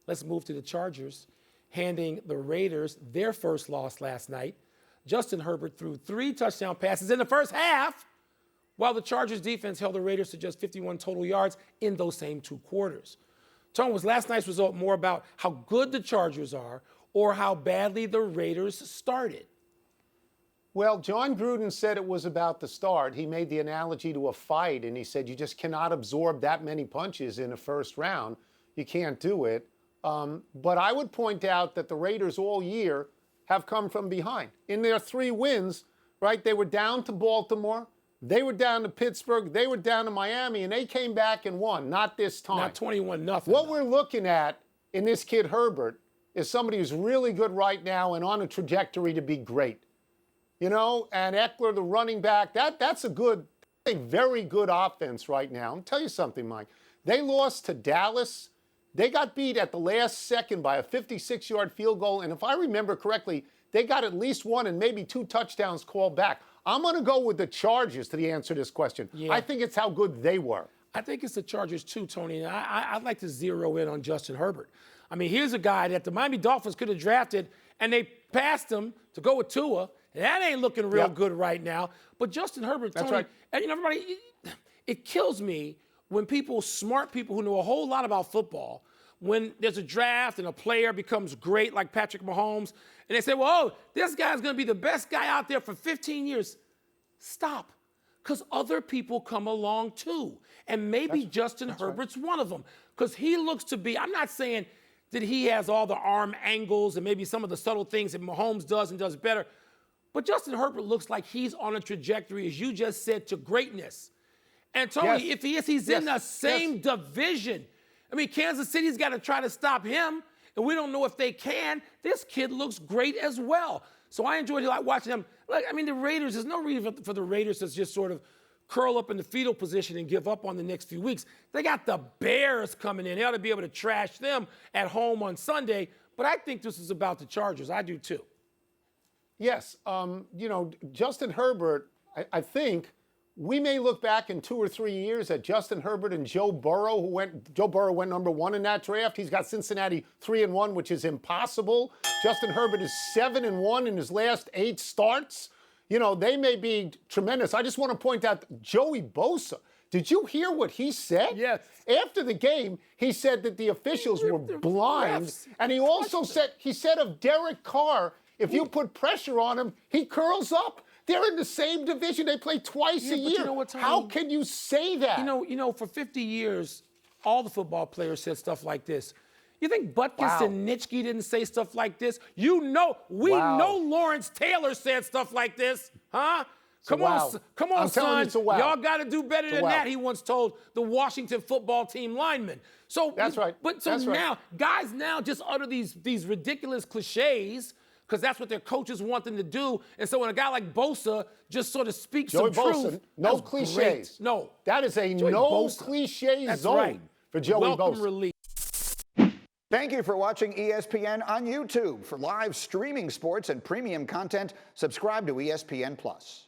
Let's move to the Chargers, handing the Raiders their first loss last night. Justin Herbert threw 3 touchdown passes in the first half, while the Chargers defense held the Raiders to just 51 total yards in those same 2 quarters. Tone, was last night's result more about how good the Chargers are or how badly the Raiders started? Well, John Gruden said it was about the start. He made the analogy to a fight, and he said you just cannot absorb that many punches in a first round. You can't do it. But I would point out that the Raiders all year have come from behind. In their 3 wins, right, they were down to Baltimore, they were down to Pittsburgh, they were down to Miami, and they came back and won. Not this time. Not 21-0. What we're looking at in this kid Herbert is somebody who's really good right now and on a trajectory to be great. You know, and Eckler, the running back, that's a very good offense right now. I'll tell you something, Mike. They lost to Dallas. They got beat at the last second by a 56-yard field goal. And if I remember correctly, they got at least 1 and maybe 2 touchdowns called back. I'm going to go with the Chargers to the answer to this question. Yeah. I think it's how good they were. I think it's the Chargers too, Tony. And I'd like to zero in on Justin Herbert. I mean, here's a guy that the Miami Dolphins could have drafted, and they passed him to go with Tua. That ain't looking real good right now. But Justin Herbert, Tony, that's right. And you know, everybody, it kills me when smart people who know a whole lot about football, when there's a draft and a player becomes great like Patrick Mahomes, and they say, well, this guy's going to be the best guy out there for 15 years. Stop. Because other people come along too. And maybe Justin Herbert's one of them. Because he looks to be, I'm not saying that he has all the arm angles and maybe some of the subtle things that Mahomes does and does better. But Justin Herbert looks like he's on a trajectory, as you just said, to greatness. And Tony, if he is, he's in the same division. I mean, Kansas City's got to try to stop him, and we don't know if they can. This kid looks great as well. So I enjoyed watching him. Look, I mean, the Raiders, there's no reason for the Raiders to just sort of curl up in the fetal position and give up on the next few weeks. They got the Bears coming in. They ought to be able to trash them at home on Sunday. But I think this is about the Chargers. I do too. Yes. You know, Justin Herbert, I think we may look back in 2 or 3 years at Justin Herbert and Joe Burrow, Joe Burrow went number 1 in that draft. He's got Cincinnati 3-1, which is impossible. Justin Herbert is 7-1 in his last 8 starts. You know, they may be tremendous. I just want to point out Joey Bosa. Did you hear what he said? Yes. After the game, he said that the officials were blind. And he also said of Derek Carr, if you put pressure on him, he curls up. They're in the same division. They play twice a year. You know what, Tony? How can you say that? You know, for 50 years, all the football players said stuff like this. You think Butkus and Nitschke didn't say stuff like this? You know, we know Lawrence Taylor said stuff like this, huh? Come on, son. Y'all got to do better than that, he once told the Washington football team lineman. So that's right. But so now, guys now just utter these ridiculous cliches because that's what their coaches want them to do. And so when a guy like Bosa just sort of speaks some truth, no cliches. Great. No. That is a no cliche zone for Joey Bosa. Welcome relief. Thank you for watching ESPN on YouTube. For live streaming sports and premium content, subscribe to ESPN+.